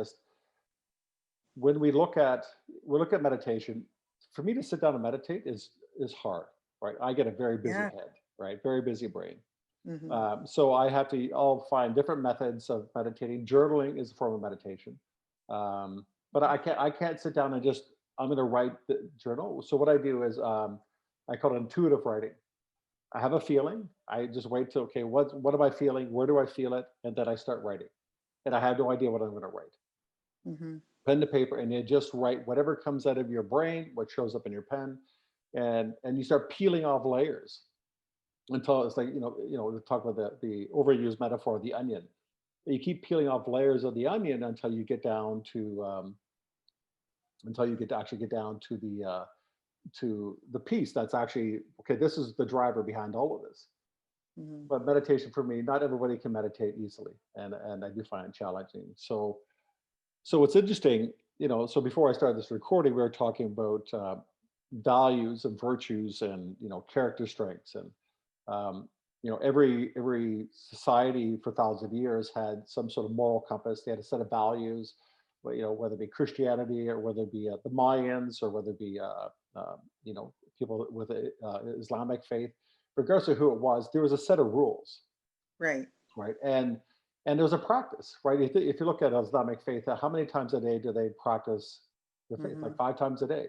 scientist, when we look at meditation, for me to sit down and meditate is hard, right? I get a very busy Yeah. head, right? Very busy brain. Hmm. So I'll find different methods of meditating. Journaling is a form of meditation. But I can't sit down and just, I'm going to write the journal. So what I do is, I call it intuitive writing. I have a feeling. I just wait till, okay, what am I feeling? Where do I feel it? And then I start writing. And I have no idea what I'm going to write. Hmm. Pen to paper, and you just write whatever comes out of your brain, what shows up in your pen, and you start peeling off layers until it's like, we talk about the overused metaphor of the onion. You keep peeling off layers of the onion until you get down to, actually get down to the piece that's actually, okay, this is the driver behind all of this. Hmm. But meditation, for me, not everybody can meditate easily, and I do find it challenging. So what's interesting, so before I started this recording, we were talking about values and virtues and character strengths, and um, every society for thousands of years had some sort of moral compass. They had a set of values, whether it be Christianity or whether it be the Mayans or whether it be people with Islamic faith. Regardless of who it was, there was a set of rules, Right. right? And there was a practice, right? If you look at Islamic faith, how many times a day do they practice their faith? Hmm. Like 5 times a day.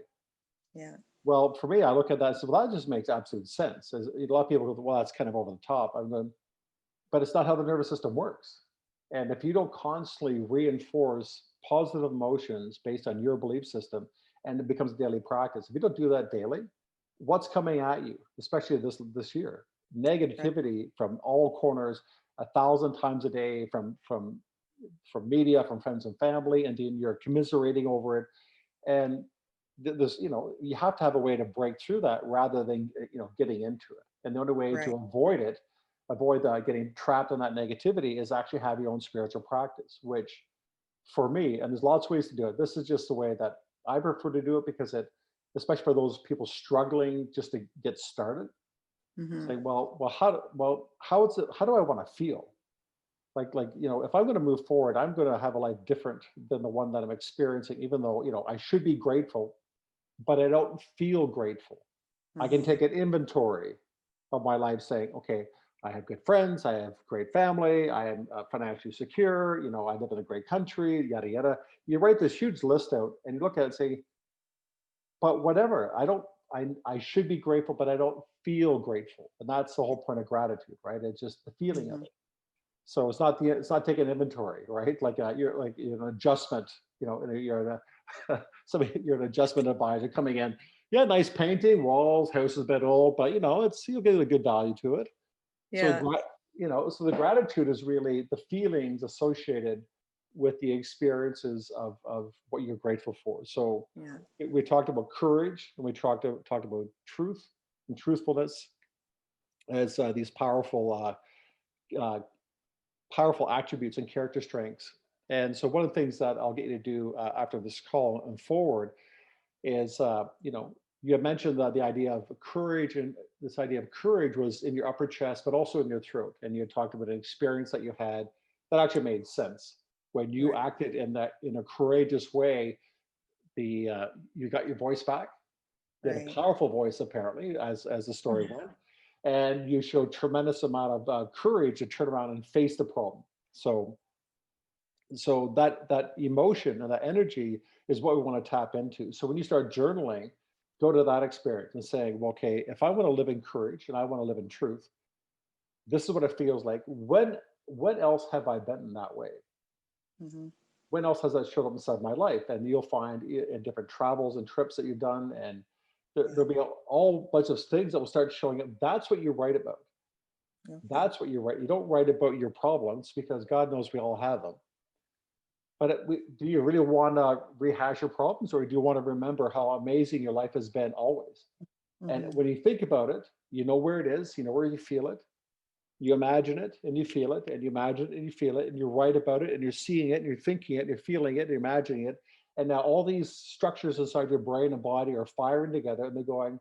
Yeah. Well, for me, I look at that and say, well, that just makes absolute sense. As a lot of people go, well, that's kind of over the top. I'm going, but it's not how the nervous system works. And if you don't constantly reinforce positive emotions based on your belief system, and it becomes a daily practice, if you don't do that daily, what's coming at you, especially this year? Right. Negativity from all corners, 1,000 times a day, from media, from friends and family, and then you're commiserating over it. And this, you have to have a way to break through that rather than getting into it. And the only way to Right. avoid getting trapped in that negativity is actually have your own spiritual practice, which for me, and there's lots of ways to do it. This is just the way that I prefer to do it, because especially for those people struggling just to get started, Hmm. say, how do I want to feel? Like, if I'm going to move forward, I'm going to have a life different than the one that I'm experiencing, even though, I should be grateful, but I don't feel grateful. I can Hmm. take an inventory of my life, saying, okay, I have good friends, I have great family, I am financially secure, I live in a great country, yada, yada. You write this huge list out and you look at it and say, but whatever, I should be grateful, but I don't feel grateful. And that's the whole point of gratitude, right? It's just the feeling of Hmm. it. So it's not taking inventory, right? You're an adjustment, you're an adjustment advisor coming in. Yeah, nice painting, walls, house is a bit old, but you'll get a good value to it. So Yeah. so the gratitude is really the feelings associated with the experiences of what you're grateful for. So Yeah. we talked about courage, and we talked about truth and truthfulness as these uh, powerful attributes and character strengths. And so one of the things that I'll get you to do after this call and forward is, you had mentioned the idea of courage, and this idea of courage was in your upper chest, but also in your throat. And you had talked about an experience that you had that actually made sense when you Right. acted in a courageous way. You got your voice back. You had a Right. powerful voice, apparently, as the story went, and you showed tremendous amount of courage to turn around and face the problem. So that emotion and that energy is what we want to tap into. So when you start journaling, go to that experience and saying, well, okay, if I want to live in courage and I want to live in truth, this is what it feels like. When else have I been in that way? Hmm. When else has that showed up inside my life? And you'll find in different travels and trips that you've done, and Yeah. there'll be all bunch of things that will start showing up. That's what you write about. Okay. That's what you write. You don't write about your problems, because God knows we all have them. But do you really want to rehash your problems, or do you want to remember how amazing your life has been always? And Hmm. when you think about it, you know where it is, you know where you feel it, you imagine it and you feel it, and you imagine it and you feel it, and you write about it and you're seeing it and you're thinking it and you're feeling it and you're imagining it. And now all these structures inside your brain and body are firing together, and they're going,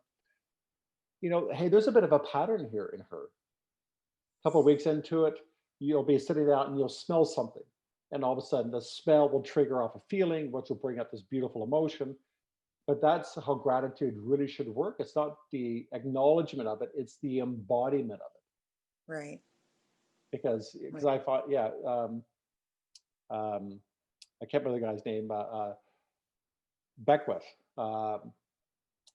hey, there's a bit of a pattern here in her. A couple of weeks into it, you'll be sitting out and you'll smell something. and all of a sudden the smell will trigger off a feeling, which will bring up this beautiful emotion. But that's how gratitude really should work. It's not the acknowledgement of it, it's the embodiment of it. Right. Because Right. I thought, yeah, um, I can't remember the guy's name, Beckwith. Um,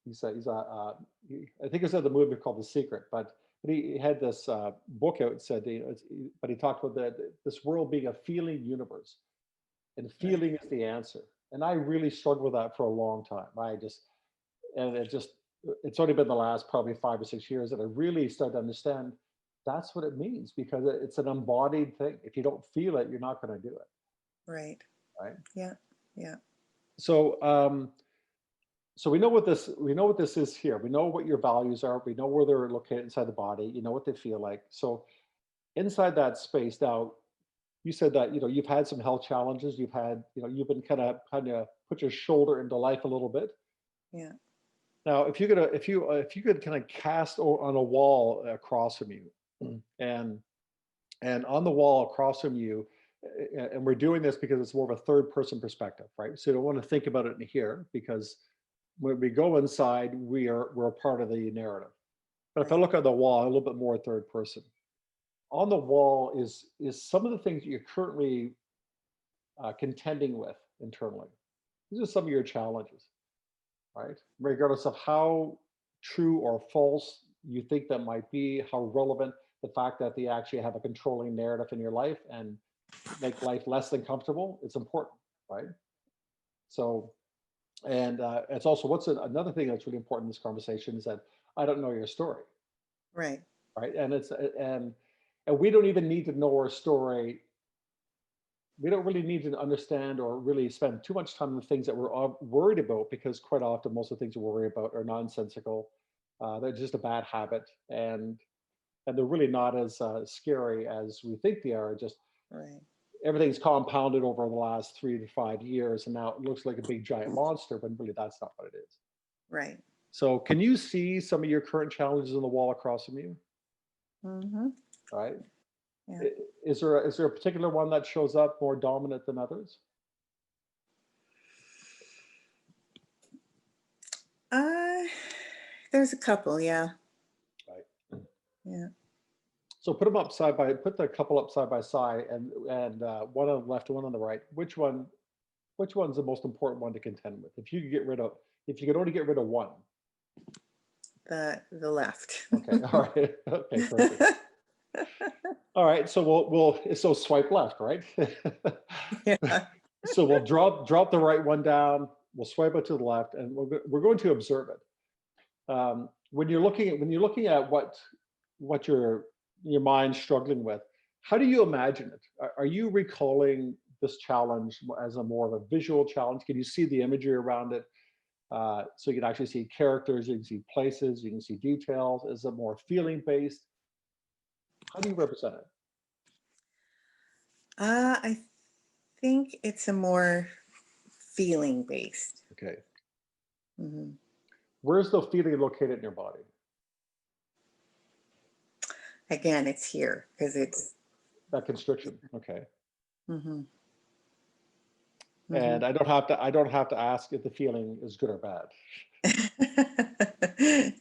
I think it's in the movie called The Secret, but he had this book out, said, but he talked about this world being a feeling universe, and Right. feeling is the answer. And I really struggled with that for a long time. And it's only been the last probably 5 or 6 years that I really started to understand that's what it means, because it's an embodied thing. If you don't feel it, you're not going to do it, Right. right? Yeah. Yeah. So, so we know what this is here. We know what your values are. We know where they're located inside the body. You know what they feel like. So inside that space now, you said that you've had some health challenges. You've been kind of put your shoulder into life a little bit. Yeah. Now, if you could kind of cast on a wall across from you, and on the wall across from you, and we're doing this because it's more of a third person perspective, right? So you don't want to think about it in here, because when we go inside, we're a part of the narrative. But if I Right. look at the wall, a little bit more third person, on the wall is some of the things that you're currently contending with internally. These are some of your challenges, right? Regardless of how true or false you think that might be, how relevant, the fact that they actually have a controlling narrative in your life and make life less than comfortable, it's important, right? So, and it's also another thing that's really important in this conversation is that I don't know your story, Right. right? And we don't even need to know our story. We don't really need to understand or really spend too much time on the things that we're all worried about, because quite often most of the things we worry about are nonsensical. They're just a bad habit, and they're really not as scary as we think they are. Just Right. everything's compounded over the last 3 to 5 years, and now it looks like a big giant monster, but really that's not what it is. Right. So, can you see some of your current challenges on the wall across from you? Mm-hmm. Right? Yeah. Is there a particular one that shows up more dominant than others? Uh, there's a couple. Yeah. Right. Yeah. So put the couple up side by side, and one on the left and one on the right. Which one's the most important one to contend with? If you could only get rid of one. The left. Okay. All right. Okay. Perfect. All right. So so swipe left, right? Yeah. So we'll drop the right one down. We'll swipe it to the left, and we're going to observe it. When you're looking at what your mind's struggling with, how do you imagine it? Are you recalling this challenge as a more of a visual challenge? Can you see the imagery around it? So you can actually see characters, you can see places, you can see details. Is it more feeling based? How do you represent it? I think it's a more feeling based. Okay. Hmm. Where's the feeling located in your body? Again, it's here because it's. That constriction. Okay. Hmm. Hmm. And I don't have to ask if the feeling is good or bad.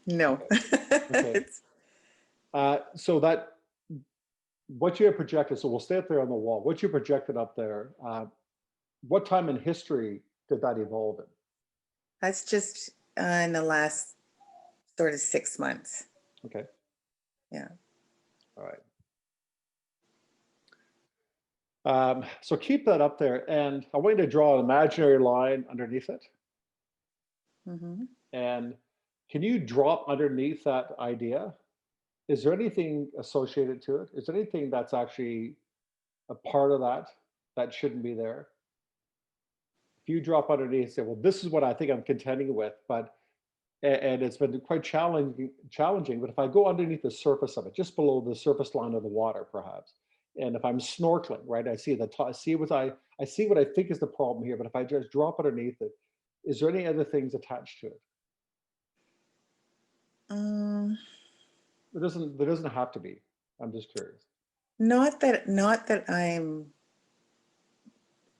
No. Okay. Okay. It's. So that what you have projected, so we'll stay up there on the wall. What you projected up there, what time in history did that evolve in? That's just in the last sort of 6 months. Okay. Yeah. All right. So keep that up there, and I want you to draw an imaginary line underneath it. Hmm. And can you drop underneath that idea? Is there anything associated to it? Is there anything that's actually a part of that shouldn't be there? If you drop underneath and say, well, this is what I think I'm contending with, and it's been quite challenging. But if I go underneath the surface of it, just below the surface line of the water, perhaps, and if I'm snorkeling, right, I see the top, I see what I think is the problem here. But if I just drop underneath it, is there any other things attached to it? Um, There doesn't have to be. I'm just curious. not that I'm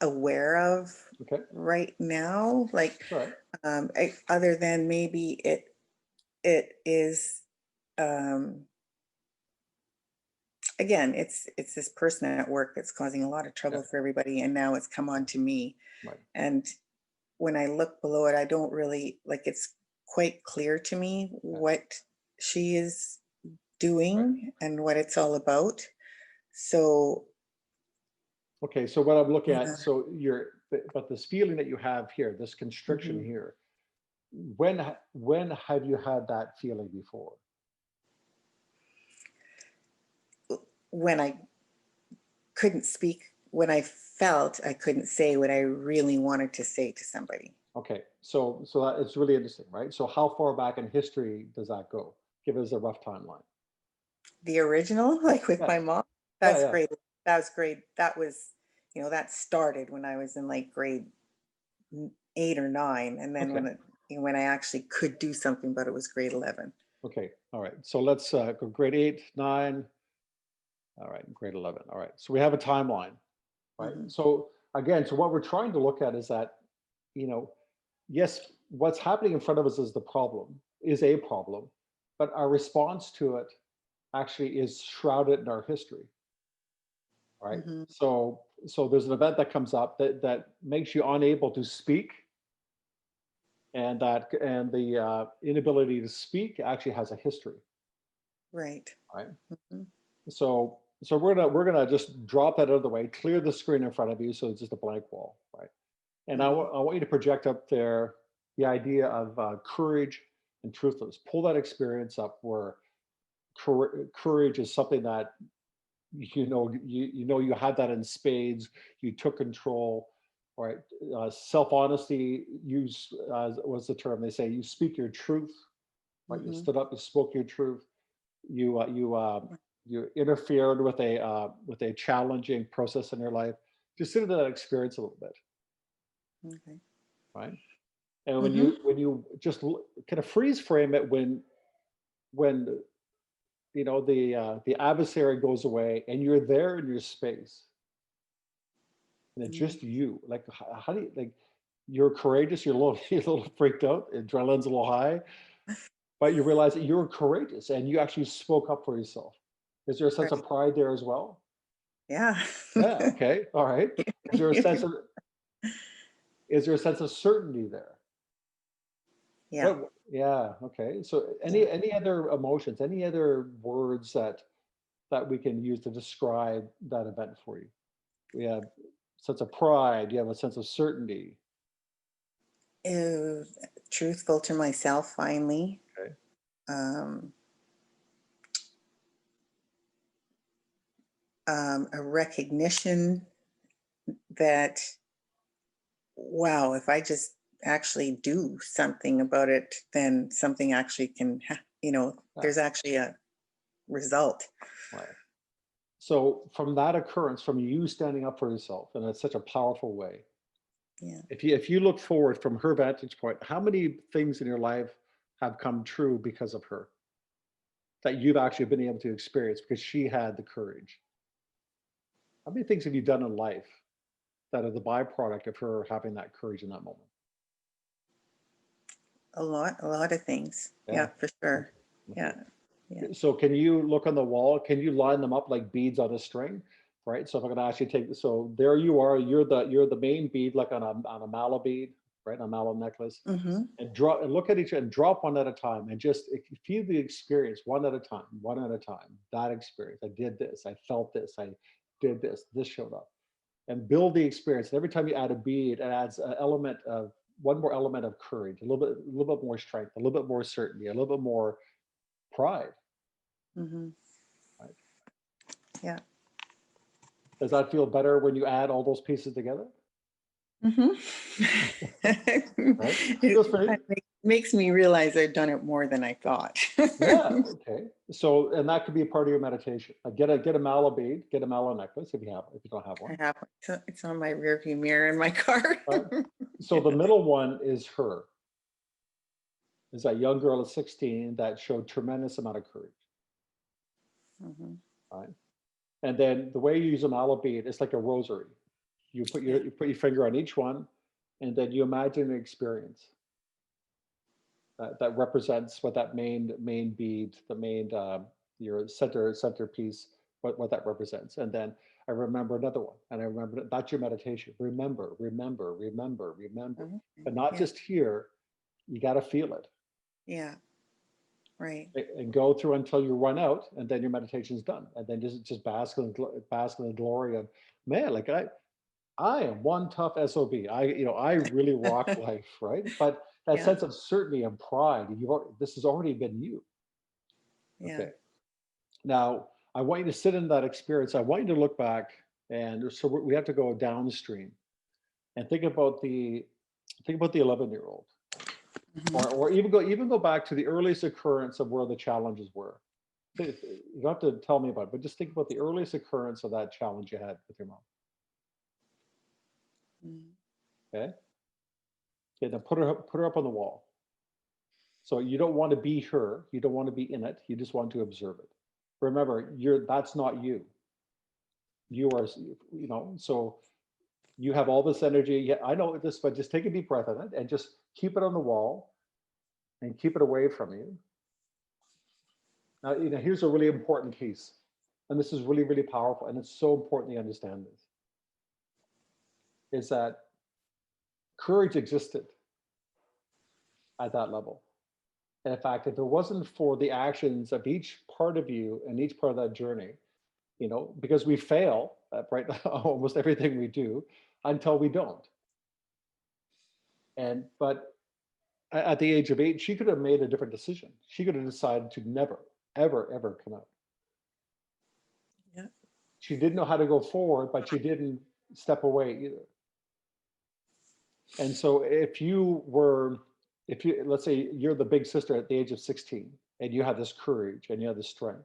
aware of Okay, right now. Like, all right. other than maybe it is, um, again, it's this person at work that's causing a lot of Yeah, trouble for everybody, and now it's come on to me. right. And when I look below it, I don't really like. It's quite clear to me Yeah, what she is right. doing and what it's all about. So, Okay, so what I'm looking at, yeah. so but this feeling that you have here, this constriction Mhm. here, when have you had that feeling before? When I couldn't speak, when I felt I couldn't say what I really wanted to say to somebody. Okay, so that it's really interesting, right? So how far back in history does that go? Give us a rough timeline. The original, like with Yeah, my mom, yeah, that's yeah. great. That was great. That was, that started when I was in like grade 8 or 9, and then Okay, when I actually could do something, but it was grade 11. okay, all right. So let's go grade 8, 9. All right, grade 11. All right. So we have a timeline, right? Hmm. So again, so what we're trying to look at is that, you know, yes, what's happening in front of us is the problem, is a problem, but our response to it actually is shrouded in our history, right? Hmm. So there's an event that comes up that makes you unable to speak, and the inability to speak actually has a history, Right. right? Hmm. So we're gonna just drop that out of the way, clear the screen in front of you, so it's just a blank wall, right? And Hmm. I want you to project up there the idea of courage and truthfulness. Pull that experience up where courage is something that you had that in spades. You took control, right? Self honesty. Use was the term they say. You speak your truth, right? You Hmm. stood up. You spoke your truth. You interfered with a challenging process in your life. Just sit into that experience a little bit, Okay. right? And when Hmm. you just kind of freeze frame it when the adversary goes away and you're there in your space and it's Hmm. just you. Like how do you like you're courageous, you're a little you're a little freaked out, adrenaline's a little high, but you realize that you're courageous and you actually spoke up for yourself. Is there a sense of Right. pride there as well? Yeah. Yeah, okay. All right. Is there a sense of is there a sense of certainty there? Yeah. What yeah, okay. So Yeah. any other emotions, any other words that we can use to describe that event for you? We have a sense of pride, you have a sense of certainty. Uh, Truthful to myself finally. Okay. Um, a recognition that, wow, if I just actually do something about it, then something actually can, Yeah, there's actually a result. right. So from that occurrence, from you standing up for yourself in such a powerful way, Yeah. if you look forward from her vantage point, how many things in your life have come true because of her that you've actually been able to experience because she had the courage? How many things have you done in life that are the byproduct of her having that courage in that moment? A lot of things. Yeah. Yeah, for sure. Okay. Yeah. Yeah. So can you look on the wall? Can you line them up like beads on a string? Right. So if I'm going to ask you to take, so there you are. You're the main bead, like on a mallow bead, right? On a mallow necklace, Hmm. and drop and look at each and drop one at a time, and just feel the experience one at a time, one at a time. That experience. I did this. I felt this. I did this. This showed up, and build the experience. And every time you add a bead, it adds an element of one more element of courage, a little bit more strength, a little bit more certainty, a little bit more pride. Hmm. Right? Yeah. Does that feel better when you add all those pieces together? Hmm. Right? It Feels pretty. makes me realize I've done it more than I thought. Yeah. Okay. So, and that could be a part of your meditation. Get a mallow bead, get a mallow necklace if you don't have I one. have it's on my rearview mirror in my car. Right. So the middle one is her. Is that young girl at 16 that showed tremendous amount of courage. Hmm. Right. And then the way you use a mallow bead, it's like a rosary. Yeah. you put your finger on each one, and then you imagine an experience that represents what that main bead, the main your centerpiece, what that represents. And then I remember another one, and I remember that's your meditation. Remember, remember, remember, remember, Mhm. but not Yeah. just here. You got to feel it Yeah. Right. and go through until you run out, and then your meditation is done, and then just bask in the glory of, man, like I am one tough SOB. I really rock life, right? But that Yeah. sense of certainty and pride, this has already been you. Yeah. Okay. Now, I want you to sit in that experience. I want you to look back, and so we have to go downstream and think about the 11-year-old, Mhm. or even go back to the earliest occurrence of where the challenges were. You don't have to tell me about it, but just think about the earliest occurrence of that challenge you had with your mom. Mhm. Okay. Okay. Then put her up on the wall. So you don't want to be her. You don't want to be in it. You just want to observe it. Remember, that's not you. You are, so you have all this energy. Yeah, I know this, but just take a deep breath in it and just keep it on the wall and keep it away from you. Now, here's a really important piece. And this is really, really powerful. And it's so important you understand this, is that courage existed at that level. And in fact, if it wasn't for the actions of each part of you and each part of that journey, because we fail at right almost everything we do until we don't. But at the age of 8, she could have made a different decision. She could have decided to never, ever, ever come out. Yeah. She didn't know how to go forward, but she didn't step away either. And so if you, let's say you're the big sister at the age of 16, and you have this courage and you have this strength,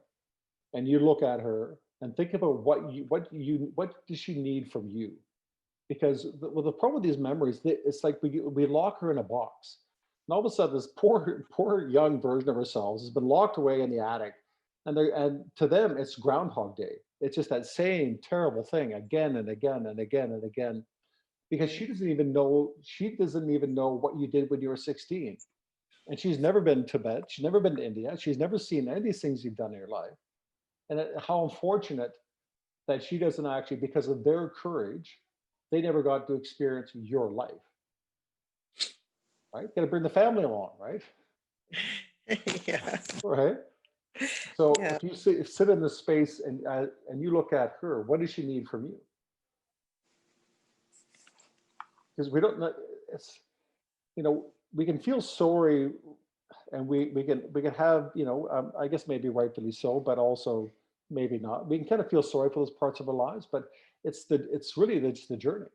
and you look at her and think about what does she need from you? Because the problem with these memories, it's like we lock her in a box, and all of a sudden this poor young version of ourselves has been locked away in the attic, and to them it's Groundhog Day. It's just that same terrible thing again and again and again and again, because Right. she doesn't even know what you did when you were 16, and she's never been to Tibet, she's never been to India, she's never seen any of these things you've done in your life, and how unfortunate that she doesn't actually, because of their courage, they never got to experience your life, right? Got to bring the family along, right? Yeah. Right. So Yeah. if you sit in this space and you look at her, what does she need from you? Because we don't know. It's we can feel sorry, and we can have I guess maybe rightfully so, but also maybe not. We can kind of feel sorry for those parts of our lives, but it's really just the journey.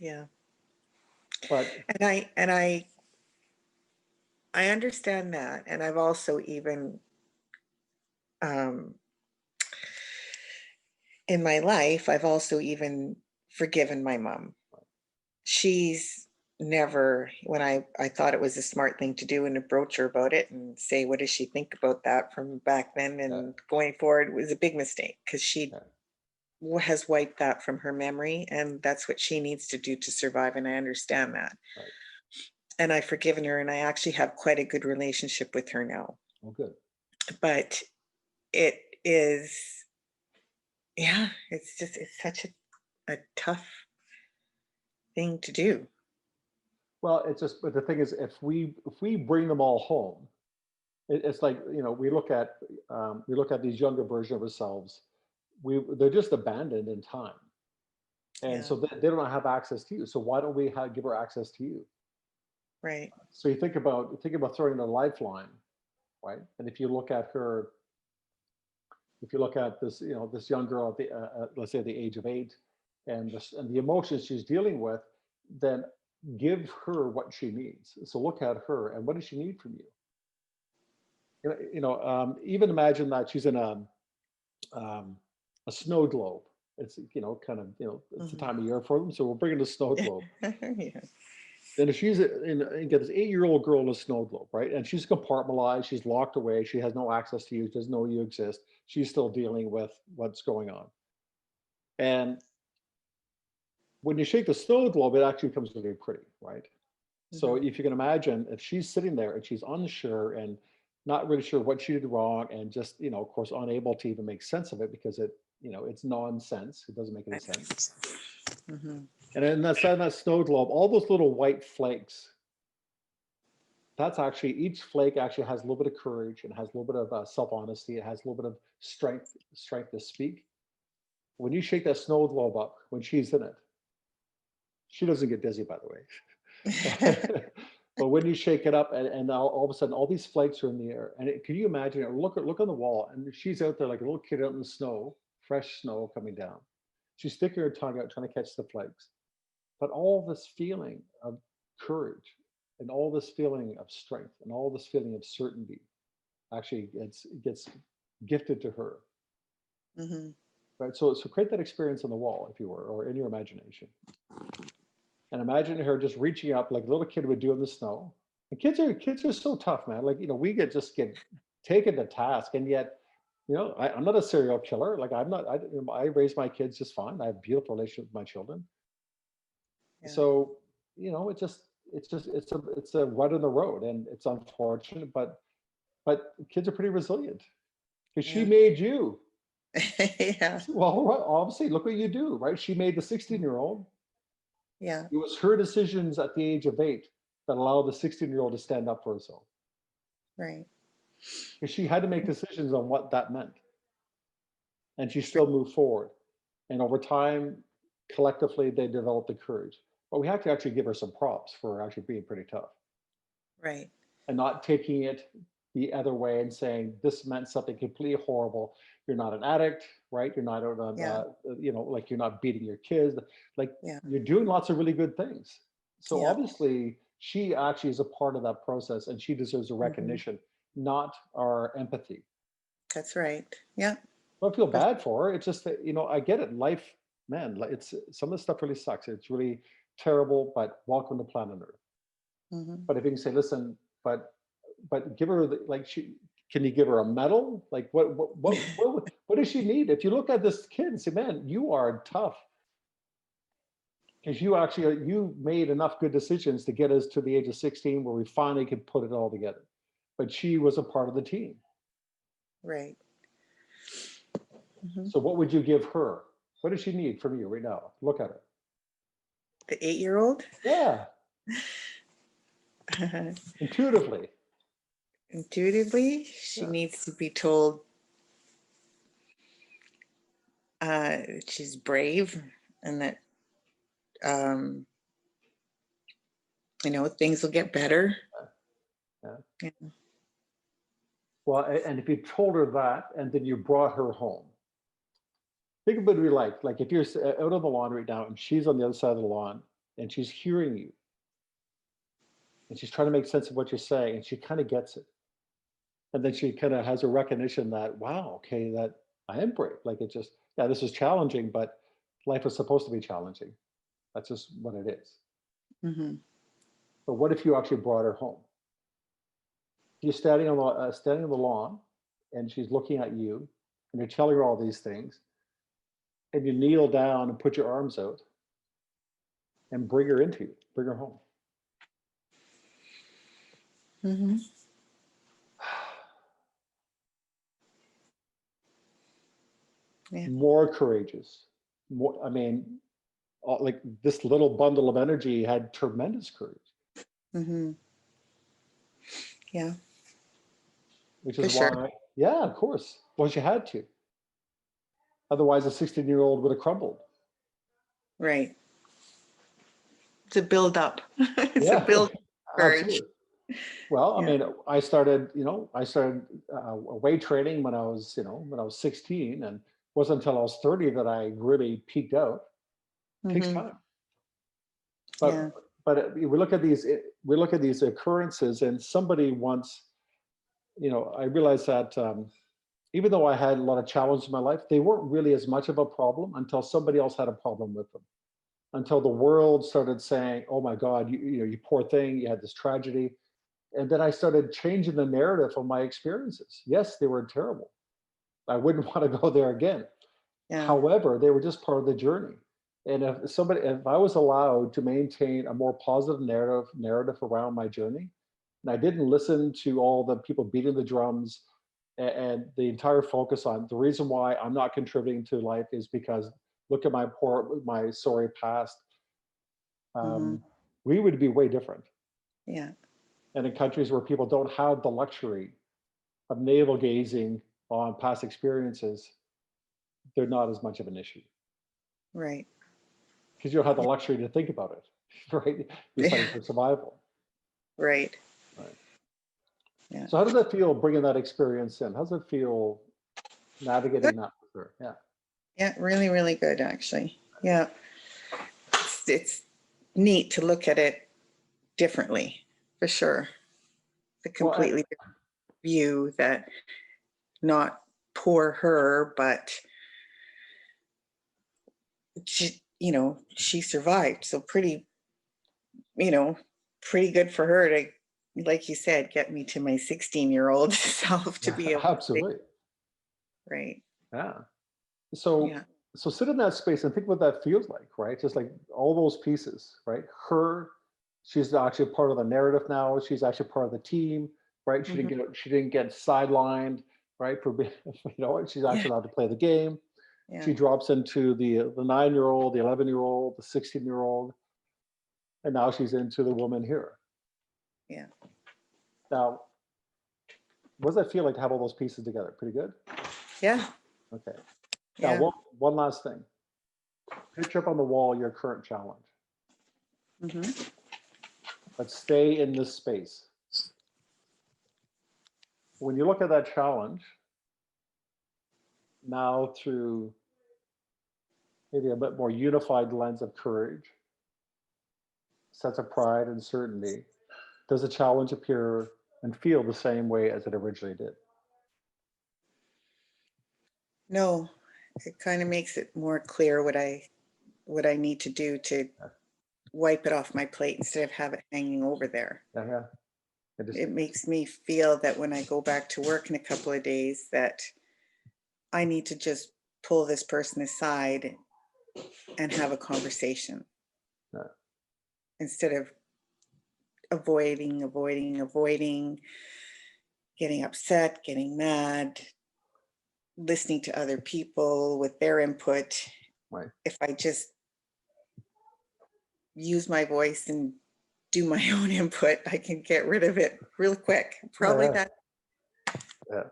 Yeah. But And I understand that. And I've also even um in my life, I've also even forgiven my mom. She's never, when I thought it was a smart thing to do and approach her about it and say, what does she think about that from back then uh, and going forward, was a big mistake because she uh, has wiped that from her memory, and that's what she needs to do to survive. And I understand that. right. And I've forgiven her, and I actually have quite a good relationship with her now. Well, good. But it is, yeah, it's such a tough thing to do. Well, it's just, but the thing is, if we bring them all home, it's like we look at these younger versions of ourselves. They're just abandoned in time, and Yeah, so they don't have access to you. So why don't we give her access to you? right. So you think about throwing a lifeline, right? And if you look at this, this young girl at let's say the age of 8, and the emotions she's dealing with, then give her what she needs. So look at her, and what does she need from you? Even imagine that she's in um, a snow globe. It's kind of it's the Mhm. time of year for them, so we'll bring in a snow globe. Yeah. Then if she's you get this 8-year-old girl in a snow globe, right, and she's compartmentalized, she's locked away, she has no access to you, doesn't know you exist. She's still dealing with what's going on. And when you shake the snow globe, it actually becomes really pretty, right? So Mhm. if you can imagine, if she's sitting there and she's unsure and not really sure what she did wrong, and just, of course, unable to even make sense of it because it's nonsense. It doesn't make any sense. Mhm. And then that snow globe, all those little white flakes, that's actually, each flake actually has a little bit of courage and has a little bit of self-honesty. It has a little bit of strength to speak. When you shake that snow globe up, when she's in it, she doesn't get dizzy, by the way. But when you shake it up, and now all of a sudden all these flakes are in the air, and can you imagine it? Look on the wall, and she's out there like a little kid out in the snow, fresh snow coming down. She's sticking her tongue out trying to catch the flakes. But all this feeling of courage, and all this feeling of strength, and all this feeling of certainty actually gets gifted to her. Mhm. Right. So create that experience on the wall, if you were, or in your imagination. And imagine her just reaching up like a little kid would do in the snow. And kids are so tough, man. Like, we get taken to task. And yet, I'm not a serial killer. Like, I'm not, I raise my kids just fine. I have a beautiful relationship with my children. Yeah. So, it's a rut in the road, and it's unfortunate, but kids are pretty resilient because she Yeah. made you. Yeah. Well, obviously, look what you do, right? She made the 16-year-old. Yeah. It was her decisions at the age of 8 that allowed the 16-year-old to stand up for herself, Right. because she had to make decisions on what that meant, and she Right. still moved forward. And over time, collectively, they developed the courage. But we have to actually give her some props for actually being pretty tough Right. and not taking it the other way and saying this meant something completely horrible. You're not an addict, right? You're not, Yeah. like, you're not beating your kids. Like, Yeah. you're doing lots of really good things. So Yeah. obviously, she actually is a part of that process, and she deserves a Mhm. recognition, not our empathy. That's right. Yeah. I don't feel That's, bad for her. It's just that, I get it. Life, man, it's some of the stuff really sucks. It's really terrible, but welcome to planet Earth. mhm. But if you can say, listen, but give her like, can you give her a medal? Like, what does she need? If you look at this kid and say, man, you are tough, because you made enough good decisions to get us to the age of 16 where we finally could put it all together. But she was a part of the team. Right. Mhm. So what would you give her? What does she need from you right now? Look at her. The 8-year-old. Yeah, intuitively. Intuitively, she Yeah. needs to be told she's brave, and that um, things will get better. Yeah. Yeah. Well, and if you told her that, and then you brought her home, think of what it would be like if you're out on the lawn right now, and she's on the other side of the lawn, and she's hearing you, and she's trying to make sense of what you're saying, and she kind of gets it. And then she kind of has a recognition that, wow, okay, that I am brave. Like, it just, yeah, this is challenging, but life is supposed to be challenging. That's just what it is. Mhm. But what if you actually brought her home? You're standing on the lawn, and she's looking at you, and you're telling her all these things, and you kneel down and put your arms out and bring her into you, bring her home. Mhm. Yeah. More courageous. More, I mean, like, this little bundle of energy had tremendous courage, Mhm. Yeah. which For is sure. why, yeah, of course. Well, she had to. Otherwise, a 16-year-old would have crumbled. Right. It's a build up. It's a Yeah, build courage. absolutely. Well, I Yeah. mean, I started weight training when I was 16, and it wasn't until I was 30 that I really peaked out. It takes Mhm. time. Yeah. But we look at these occurrences, and somebody once, I realized that, even though I had a lot of challenges in my life, they weren't really as much of a problem until somebody else had a problem with them. Until the world started saying, "Oh my God, you poor thing, you had this tragedy." And then I started changing the narrative of my experiences. Yes, they were terrible. I wouldn't want to go there again. Yeah. However, they were just part of the journey. And if I was allowed to maintain a more positive narrative around my journey, and I didn't listen to all the people beating the drums and the entire focus on the reason why I'm not contributing to life is because look at my sorry past, Hmm. um, we would be way different. Yeah. And in countries where people don't have the luxury of navel gazing on past experiences, they're not as much of an issue Right. because you don't have the Yeah. luxury to think about it, right? You're Yeah. fighting for survival. Right. Right. Yeah. So how does that feel bringing that experience in? How does it feel Good. navigating that with her? Yeah. Yeah. Really, really good, actually. Yeah. It's neat to look at it differently, for sure. The Well, completely different view that not poor her, but she, she survived. So pretty, you know, pretty good for her to, like you said, get me to my 16-year-old self to be able to say, absolutely. right. Yeah. So Yeah. so sit in that space and think what that feels like, right? Just like all those pieces, right? She's actually part of the narrative now. She's actually part of the team, right? Hmm. She didn't get sidelined, right? For being, she's Yeah. actually allowed to play the game. Yeah. She drops into the 9-year-old, the 11-year-old, the 16-year-old, and now she's into the woman here. Yeah. Now, what does that feel like to have all those pieces together? Pretty good. Yeah. Okay. Now, Yeah. one last thing. Picture up on the wall your current challenge. Hmm. Let's stay in this space. When you look at that challenge, now through maybe a bit more unified lens of courage, sense of pride and certainty, does the challenge appear and feel the same way as it originally did? No, it kind of makes it more clear what I need to do to Yeah, wipe it off my plate instead of have it hanging over there. yeah, yeah. It Interesting. makes me feel that when I go back to work in a couple of days that I need to just pull this person aside and have a conversation Yeah, instead of avoiding, getting upset, getting mad, listening to other people with their input. right. If I just use my voice and do my own input, I can get rid of it real quick. Yeah, Probably yeah, that. yeah.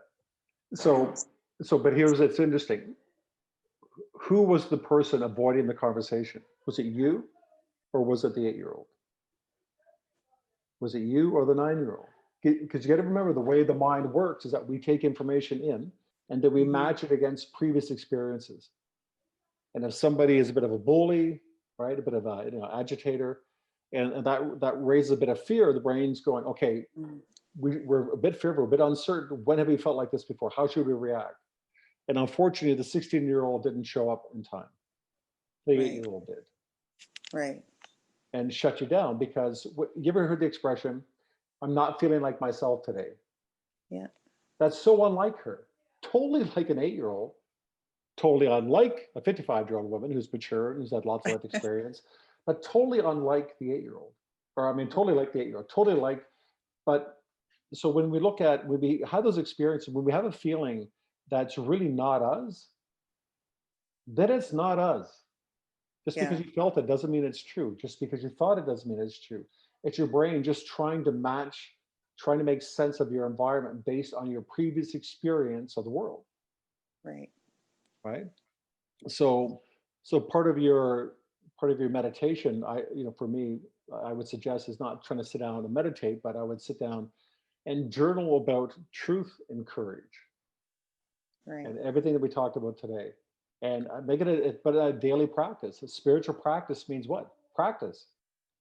So, but here's it's interesting. Who was the person avoiding the conversation? Was it you, or was it the 8-year-old? Was it you or the 9-year-old? Because you got to remember the way the mind works is that we take information in and then we Mhm. match it against previous experiences. And if somebody is a bit of a bully, right, a bit of a agitator, and that raises a bit of fear, the brain's going, okay, Mm. we're a bit fearful, a bit uncertain. When have we felt like this before? How should we react? And unfortunately, the 16-year-old didn't show up in time. The Right, 8-year-old did, right. and shut you down because you ever heard the expression, "I'm not feeling like myself today." Yeah. That's so unlike her. Totally like an 8-year-old, totally unlike a 55-year-old woman who's mature and who's had lots of life experience, but totally unlike the 8-year-old. Or I mean, totally like the 8-year-old, totally like, but so when we look at when we have those experiences, when we have a feeling that's really not us, then it's not us. Just because Yeah, you felt it doesn't mean it's true. Just because you thought it doesn't mean it's true. It's your brain just trying to match, trying to make sense of your environment based on your previous experience of the world, right. right? So, so part of your meditation, for me, I would suggest is not trying to sit down and meditate, but I would sit down and journal about truth and courage Right, and everything that we talked about today, and make it a daily practice. A spiritual practice means what? Practice.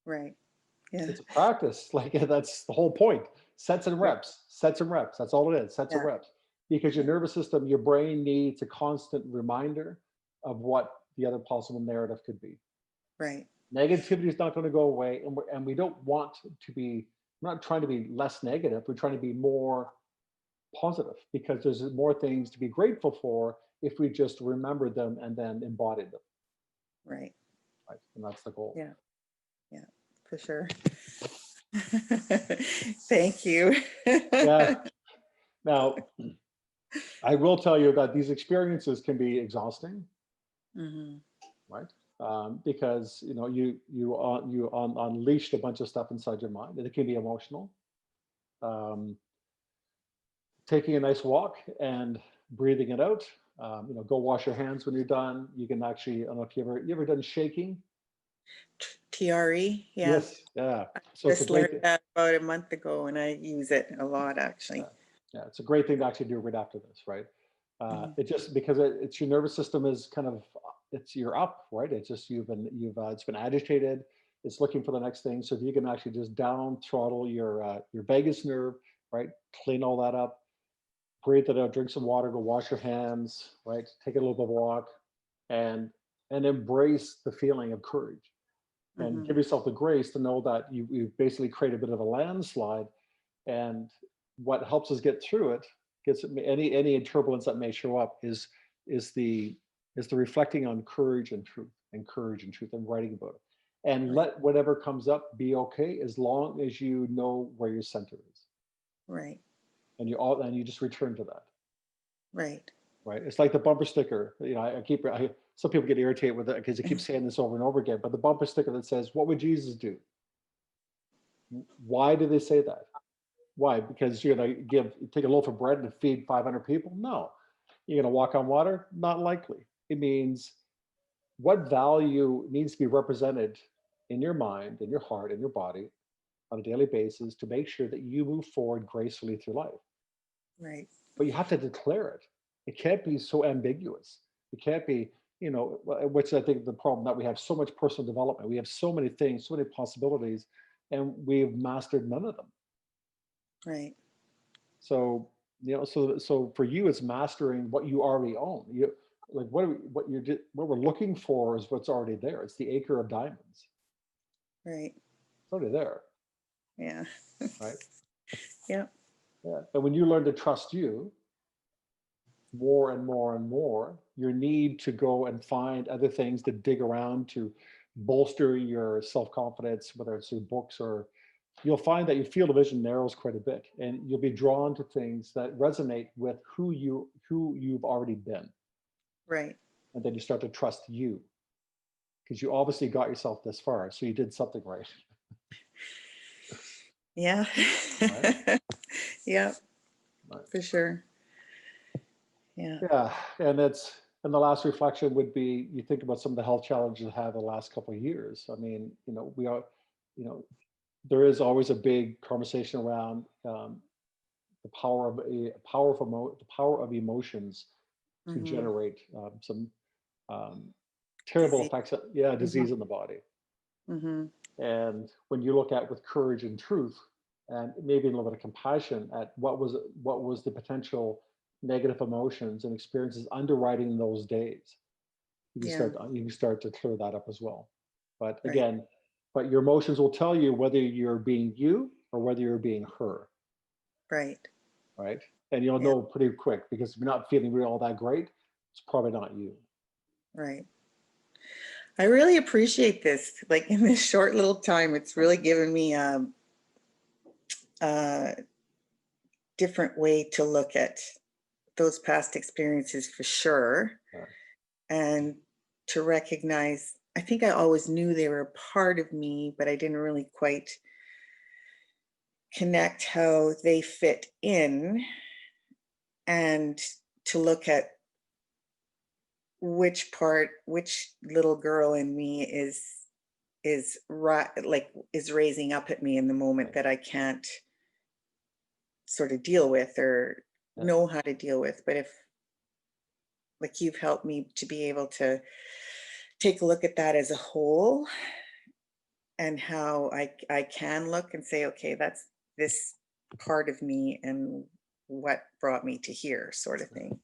right. Yeah, It's a practice. Like that's the whole point. Sets and right. reps, sets and reps. That's all it is. Sets and Yeah, reps. Because your yeah, nervous system, your brain needs a constant reminder of what the other possible narrative could be. right. Negativity is not going to go away, and we don't want to be. We're not trying to be less negative. We're trying to be more positive because there's more things to be grateful for if we just remember them and then embody them. Right. right? And that's the goal. Yeah. Yeah, for sure. Thank you. Yeah. Now, I will tell you that these experiences can be exhausting, Hmm. right? Because you unleashed a bunch of stuff inside your mind, and it can be emotional. Um, Taking a nice walk and breathing it out. Go wash your hands when you're done. You can actually, I don't know if you ever done shaking. TRE, yeah. Yes, yeah. I So it's a just great learned thing. that about a month ago and I use it a lot Yeah, actually. yeah, it's a great thing to actually do right after this, right? Hmm. It just because it's your nervous system is kind of it's you're up, right? It's just you've it's been agitated. It's looking for the next thing. So if you can actually just down throttle your vagus nerve, right? Clean all that up, breathe it out, drink some water, go wash your hands, right? Take a little bit of a walk, and embrace the feeling of courage, and Hmm. give yourself the grace to know that you basically create a bit of a landslide, and what helps us get through it, gets any turbulence that may show up is the reflecting on courage and truth, and writing about it, and Right, let whatever comes up be okay as long as you know where your center is, right, and you just return to that. right. Right? It's like the bumper sticker. Some people get irritated with it because I keep saying this over and over again. But the bumper sticker that says, "What would Jesus do?" Why do they say that? Why? Because you're gonna take a loaf of bread and feed 500 people? No. You're gonna walk on water? Not likely. It means what value needs to be represented in your mind, in your heart, in your body on a daily basis to make sure that you move forward gracefully through life. Right. But you have to declare it. It can't be so ambiguous. It can't be, which I think the problem that we have so much personal development. We have so many things, so many possibilities, and we've mastered none of them. Right. So, so for you, it's mastering what you already own. You like what we're looking for is what's already there. It's the acre of diamonds. Right. It's already there, Yeah. right? Yeah. Yeah. And when you learn to trust you, more and more and more, your need to go and find other things to dig around to bolster your self-confidence, whether it's through books or you'll find that your field of vision narrows quite a bit, and you'll be drawn to things that resonate with who you've already been. Right. And then you start to trust you because you obviously got yourself this far. So you did something right. Yeah. Right. Yeah, Right. for sure. Yeah. Yeah. And the last reflection would be you think about some of the health challenges I had the last couple of years. I mean, we are, you know, there is always a big conversation around the power of emotions to Hmm. generate some um, terrible Disease. effects, Hmm. disease in the body. Hmm. And when you look at with courage and truth, and maybe a little bit of compassion at what was the potential negative emotions and experiences underwriting those days, Yeah. you can start to clear that up as well. But Right. again, your emotions will tell you whether you're being you or whether you're being her, Right. right? And you'll Yeah. know pretty quick because if you're not feeling really all that great, it's probably not you. Right. I really appreciate this. Like in this short little time, it's really given me a different way to look at those past experiences for sure. Uh, And to recognize, I think I always knew they were a part of me, but I didn't really quite connect how they fit in, and to look at which little girl in me is raising up at me in the moment right. that I can't sort of deal with or Yeah. know how to deal with. But if, like, you've helped me to be able to take a look at that as a whole, and how I can look and say, okay, that's this part of me and what brought me to here, sort of thing.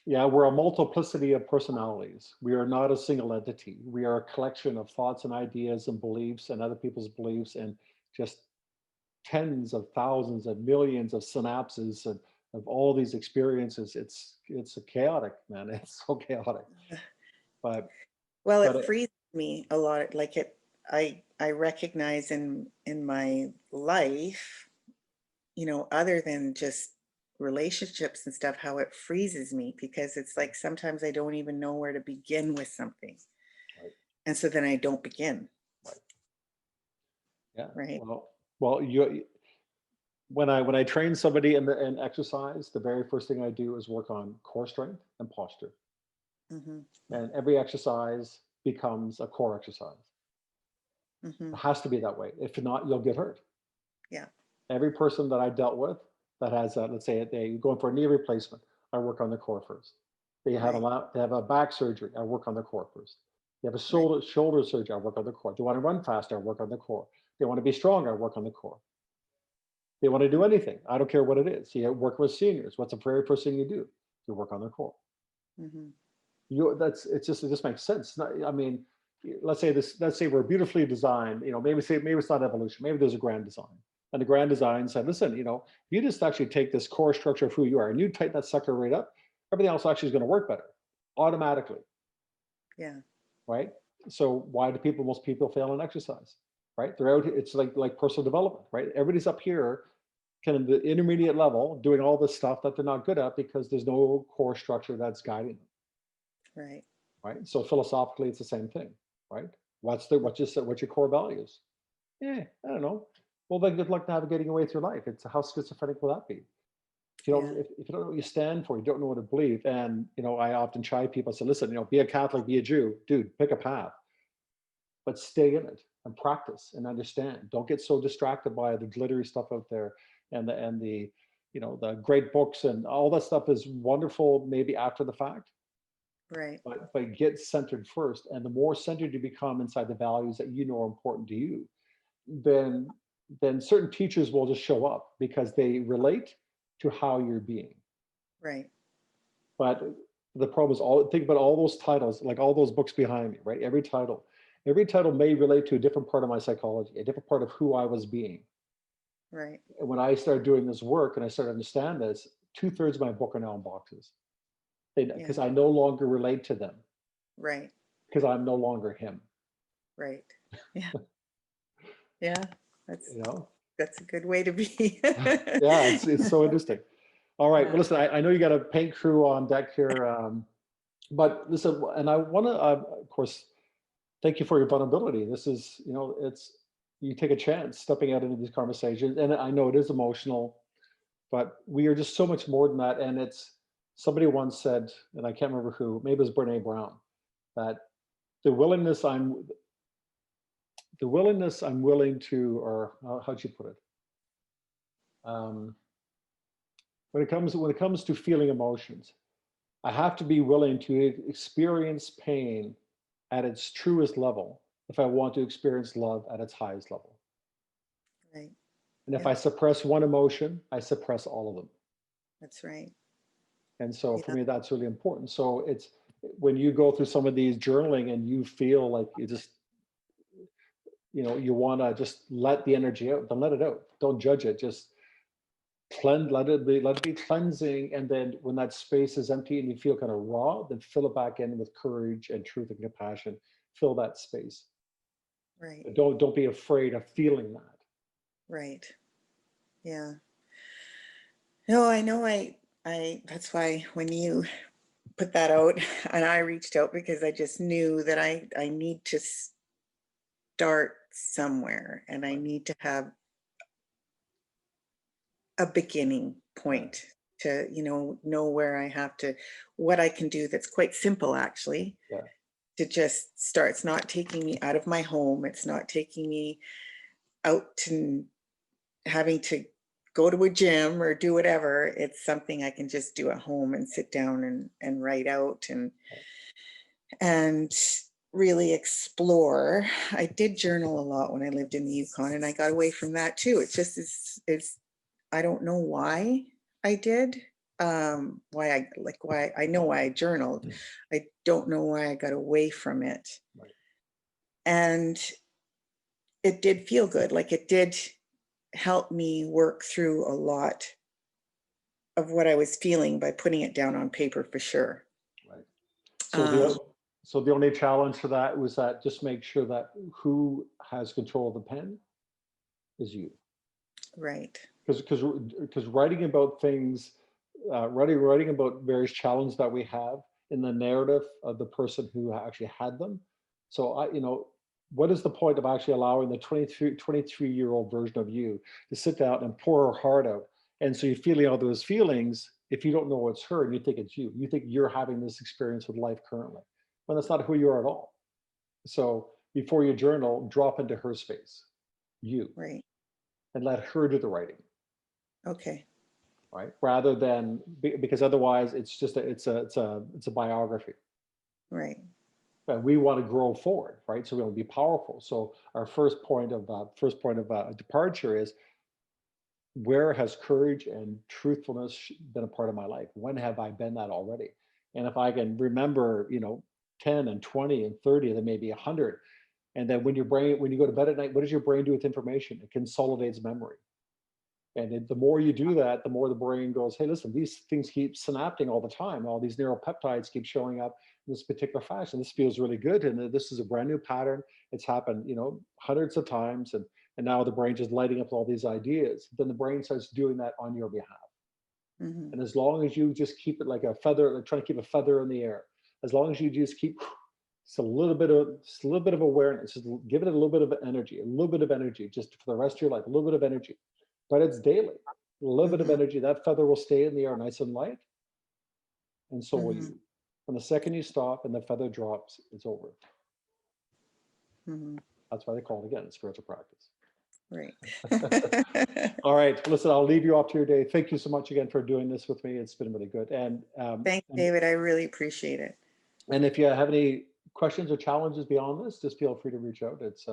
Yeah, we're a multiplicity of personalities. We are not a single entity. We are a collection of thoughts and ideas and beliefs and other people's beliefs and just tens of thousands of millions of synapses and of all these experiences. It's a chaotic, man. It's so chaotic. But Well, but it frees Me a lot, like it, I recognize in my life, other than just relationships and stuff, how it freezes me because it's like sometimes I don't even know where to begin with something. Right. And so then I don't begin, Right. Yeah. right? Well, when I train somebody in exercise, the very first thing I do is work on core strength and posture, Mm-hmm. and every exercise becomes a core exercise. Mm-hmm. It has to be that way. If not, you'll get hurt. Yeah. Every person that I dealt with that has, let's say, they going for a knee replacement, I work on the core first. Right. They have a back surgery, I work on the core first. They have a Right. shoulder surgery, I work on the core. They want to run faster, I work on the core. They want to be stronger, I work on the core. They want to do anything, I don't care what it is. You work with seniors. What's the very first thing you do? You work on the core. Mm-hmm. It just makes sense. I mean, let's say we're beautifully designed, maybe it's not evolution, maybe there's a grand design. And the grand design said, listen, you just actually take this core structure of who you are and you tighten that sucker right up, everything else actually is going to work better automatically, Yeah. right? So why do most people fail in exercise, right? They're out, it's like personal development, right? Everybody's up here kind of the intermediate level doing all this stuff that they're not good at because there's no core structure that's guiding them. Right. Right? So philosophically, it's the same thing, right? What's your core values? Yeah, I don't know. Well, then good luck navigating your way through life. It's how schizophrenic will that be? Yeah. If you don't know what you stand for, you don't know what to believe. And I often chide people. I say, listen, be a Catholic, be a Jew, dude, pick a path, but stay in it and practice and understand. Don't get so distracted by the glittery stuff out there and the the great books and all that stuff is wonderful maybe after the fact, Right. but get centered first. And the more centered you become inside the values that you know are important to you, then certain teachers will just show up because they relate to how you're being. Right. But the problem is think about all those titles, like all those books behind me, right? Every title may relate to a different part of my psychology, a different part of who I was being. Right. And when I started doing this work and I started to understand this, 2/3 of my book are now in boxes Yeah. because I no longer relate to them Right. because I'm no longer him. Right. Yeah. Yeah. That's You know, that's a good way to be. yeah, it's so interesting. All right, well, Yeah. listen, I know you got a paint crew on deck here, but listen, and I want to, of course, thank you for your vulnerability. This is, it's you take a chance stepping out into these conversations, and I know it is emotional, but we are just so much more than that. And it's somebody once said, and I can't remember who, maybe it was Brene Brown, that the willingness I'm I'm willing to, or how'd you put it? Um, when it comes to feeling emotions, I have to be willing to experience pain at its truest level if I want to experience love at its highest level. Right. And if Yeah. I suppress one emotion, I suppress all of them. That's right. And so for Yeah. me, that's really important. So it's when you go through some of these journaling and you feel like you just, you want to just let the energy out, then let it out. Don't judge it. Just cleanse, let it be cleansing. And then when that space is empty and you feel kind of raw, then fill it back in with courage and truth and compassion. Fill that space. Right. But don't be afraid of feeling that. Right. Yeah. No, I know that's why when you put that out and I reached out because I just knew that I need to start somewhere and I Right. need to have a beginning Yeah. point to, know where I have to, what I can do that's quite simple actually Yeah. to just start. It's not taking me out of my home. It's not taking me out to having to go to a gym or do whatever. It's something I can just do at home and sit down and write out and really explore. I did journal a lot when I lived in the Yukon and I got away from that too. It just is I don't know why I did. Why I know why I journaled. I don't know why I got away from it. Right. And it did feel good. Like it did help me work through a lot of what I was feeling by putting it down on paper for sure. Right. So Um, So the only challenge for that was that just make sure that who has control of the pen is you. Right. Because writing about things, writing about various challenges that we have in the narrative of the person who actually had them. So what is the point of actually allowing the 23-year-old version of you to sit down and pour her heart out? And so you're feeling all those feelings. If you don't know it's her and you think it's you think you're having this experience with life currently, when that's not who you are at all. So before you journal, drop into her space, you, Right. and let her do the writing. Okay. Right, rather than because otherwise it's just it's a biography. Right. But we want to grow forward, right? So we want to be powerful. So our first point of departure is, where has courage and truthfulness been a part of my life? When have I been that already? And if I can remember, 10 and 20 and 30, then maybe 100. And then when you go to bed at night, what does your brain do with information? It consolidates memory. And the more you do that, the more the brain goes, hey, listen, these things keep synapting all the time. All these neuropeptides keep showing up in this particular fashion. This feels really good. And this is a brand new pattern. It's happened, hundreds of times. And now the brain just lighting up all these ideas. Then the brain starts doing that on your behalf. Mm-hmm. And as long as you just keep it like a feather, like trying to keep a feather in the air, as long as you just keep just a little bit of awareness, just give it a little bit of energy, just for the rest of your life, a little bit of energy. But it's daily. A little bit of energy, that feather will stay in the air nice and light. And so will you. When the second you stop and the feather drops, it's over. That's why they call it, again, spiritual practice. Right. All right. Listen, I'll leave you off to your day. Thank you so much again for doing this with me. It's been really good. And thanks, David. I really appreciate it. And if you have any questions or challenges beyond this, just feel free to reach out. It's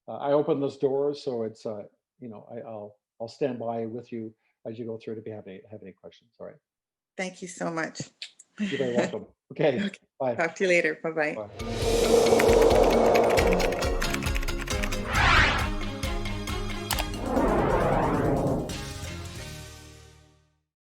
I open those doors, so it's I'll stand by with you as you go through it if you have any questions. All right. Thank you so much. You're very welcome. Okay. Bye. Talk to you later. Bye-bye. Bye.